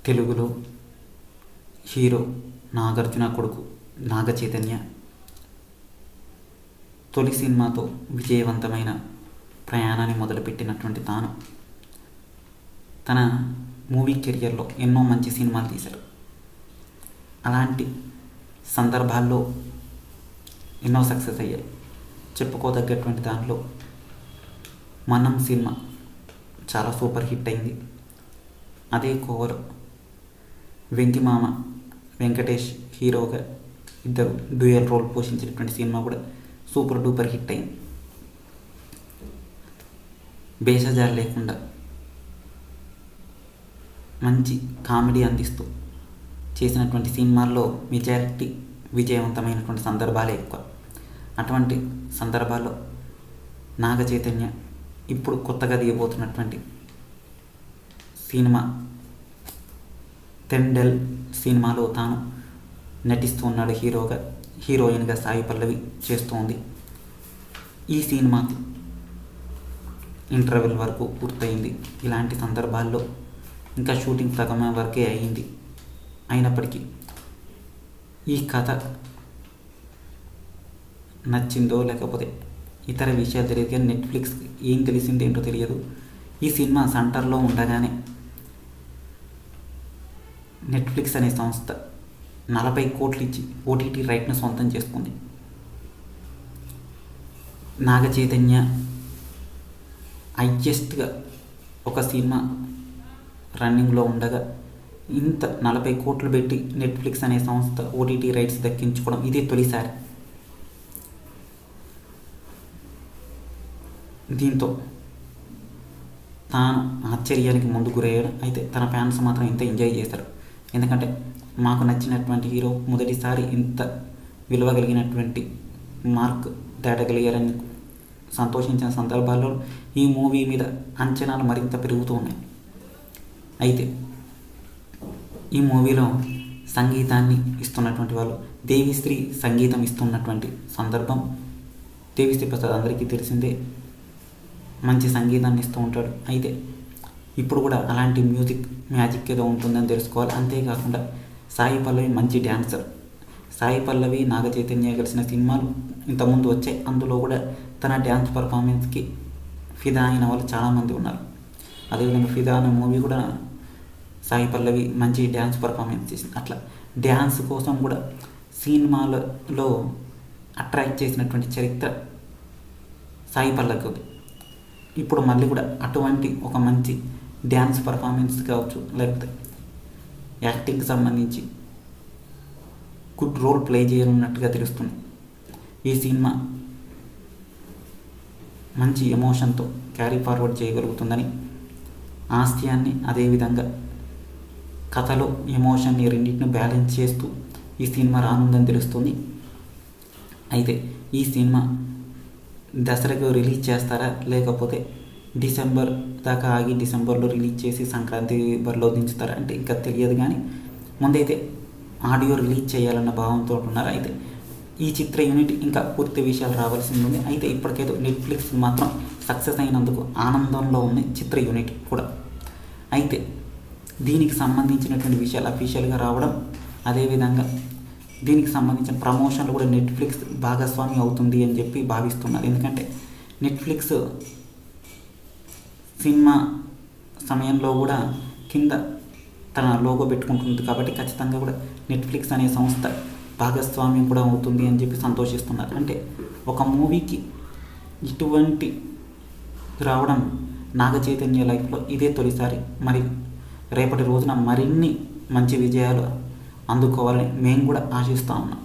తెలుగులో హీరో నాగార్జున కొడుకు నాగ చైతన్య తొలి సినిమాతో విజయవంతమైన ప్రయాణాన్ని మొదలుపెట్టినటువంటి తాను తన మూవీ కెరియర్లో ఎన్నో మంచి సినిమాలు తీశారు. అలాంటి సందర్భాల్లో ఎన్నో సక్సెస్ అయ్యాయి. చెప్పుకోదగ్గటువంటి దాంట్లో మనం సినిమా చాలా సూపర్ హిట్ అయింది. అదే కోవలో వెంకిమామ వెంకటేష్ హీరోగా ఇద్దరు డ్యూయల్ రోల్ పోషించినటువంటి సినిమా కూడా సూపర్ డూపర్ హిట్ అయింది. బేషజారు లేకుండా మంచి కామెడీ అందిస్తూ చేసినటువంటి సినిమాల్లో మెజారిటీ విజయవంతమైనటువంటి సందర్భాలే ఎక్కువ. అటువంటి సందర్భాల్లో నాగ చైతన్య ఇప్పుడు కొత్తగా దిగబోతున్నటువంటి సినిమా తెండెల్ సినిమాలో తాను నటిస్తూ ఉన్నాడు హీరోగా. హీరోయిన్గా సాయి పల్లవి చేస్తోంది. ఈ సినిమాకు ఇంటర్వెల్ వరకు పూర్తయింది. ఇలాంటి సందర్భాల్లో ఇంకా షూటింగ్ సగం వరకే అయింది. అయినప్పటికీ ఈ కథ నచ్చిందో లేకపోతే ఇతర విషయాలు తెలియదు కానీ నెట్ఫ్లిక్స్ ఏం తెలిసింది ఏంటో తెలియదు. ఈ సినిమా సెంటర్లో ఉండగానే నెట్ఫ్లిక్స్ అనే సంస్థ 40 కోట్లు ఇచ్చి ఓటీటీ రైట్ను సొంతం చేసుకుంది. నాగ చైతన్య హైయెస్ట్గా ఒక సినిమా రన్నింగ్లో ఉండగా ఇంత 40 కోట్లు పెట్టి నెట్ఫ్లిక్స్ అనే సంస్థ ఓటీటీ రైట్స్ దక్కించుకోవడం ఇదే తొలిసారి. దీంతో తాను ఆశ్చర్యానికి ముందు గురయ్యాడు. అయితే తన ఫ్యాన్స్ మాత్రం ఇంత ఎంజాయ్ చేశారు. ఎందుకంటే మాకు నచ్చినటువంటి హీరో మొదటిసారి ఇంత విలువ కలిగినటువంటి మార్క్ దాటగలిగారని సంతోషించిన సందర్భాల్లో ఈ మూవీ మీద అంచనాలు మరింత పెరుగుతూ ఉన్నాయి. అయితే ఈ మూవీలో సంగీతాన్ని ఇస్తున్నటువంటి వాళ్ళు దేవిశ్రీ సంగీతం ఇస్తున్నటువంటి సందర్భం. దేవిశ్రీ ప్రసాద్ అందరికీ తెలిసిందే, మంచి సంగీతాన్ని ఇస్తూ ఉంటాడు. అయితే ఇప్పుడు కూడా అలాంటి మ్యాజిక్ ఏదో ఉంటుందని తెలుసుకోవాలి. అంతేకాకుండా సాయి పల్లవి మంచి డ్యాన్సర్. సాయి పల్లవి నాగ చైతన్య కలిసిన సినిమాలు ఇంతకుముందు వచ్చాయి. అందులో కూడా తన డ్యాన్స్ పర్ఫార్మెన్స్కి ఫిదా అయిన వాళ్ళు చాలామంది ఉన్నారు. అదేవిధంగా ఫిదా అనే మూవీ కూడా సాయి పల్లవి మంచి డ్యాన్స్ పర్ఫార్మెన్స్ చేసింది. అట్లా డ్యాన్స్ కోసం కూడా సినిమాలలో అట్రాక్ట్ చేసినటువంటి చరిత్ర సాయి పల్లవికి ఉంది. ఇప్పుడు మళ్ళీ కూడా అటువంటి ఒక మంచి డ్యాన్స్ పర్ఫార్మెన్స్ కావచ్చు, లేకపోతే యాక్టింగ్కి సంబంధించి గుడ్ రోల్ ప్లే చేయనున్నట్టుగా తెలుస్తుంది. ఈ సినిమా మంచి ఎమోషన్తో క్యారీ ఫార్వర్డ్ చేయగలుగుతుందని, హాస్యాన్ని అదేవిధంగా కథలో ఎమోషన్ని రెండింటిని బ్యాలెన్స్ చేస్తూ ఈ సినిమా రానుందని తెలుస్తుంది. అయితే ఈ సినిమా దసరాకు రిలీజ్ చేస్తారా లేకపోతే డిసెంబర్ దాకా ఆగి డిసెంబర్లో రిలీజ్ చేసి సంక్రాంతి బరిలో దించుతారా అంటే ఇంకా తెలియదు. కానీ ముందైతే ఆడియో రిలీజ్ చేయాలన్న భావంతో ఉన్నారు. అయితే ఈ చిత్ర యూనిట్ ఇంకా పూర్తి విషయాలు రావాల్సింది ఉంది. అయితే ఇప్పటికైతే నెట్ఫ్లిక్స్ మాత్రం సక్సెస్ అయినందుకు ఆనందంలో ఉంది చిత్ర యూనిట్ కూడా. అయితే దీనికి సంబంధించినటువంటి విషయాలు అఫీషియల్గా రావడం, అదేవిధంగా దీనికి సంబంధించిన ప్రమోషన్లు కూడా నెట్ఫ్లిక్స్ భాగస్వామి అవుతుంది అని చెప్పి భావిస్తున్నారు. ఎందుకంటే నెట్ఫ్లిక్స్ సినిమా సమయంలో కూడా కింద తన లోగో పెట్టుకుంటుంది కాబట్టి ఖచ్చితంగా కూడా నెట్ఫ్లిక్స్ అనే సంస్థ భాగస్వామ్యం కూడా అవుతుంది అని చెప్పి సంతోషిస్తున్నారు. అంటే ఒక మూవీకి ఇటువంటి రావడం నాగ చైతన్య లైఫ్లో ఇదే తొలిసారి. మరి రేపటి రోజున మరిన్ని మంచి విజయాలు అందుకోవాలని మేము కూడా ఆశిస్తూ ఉన్నాం.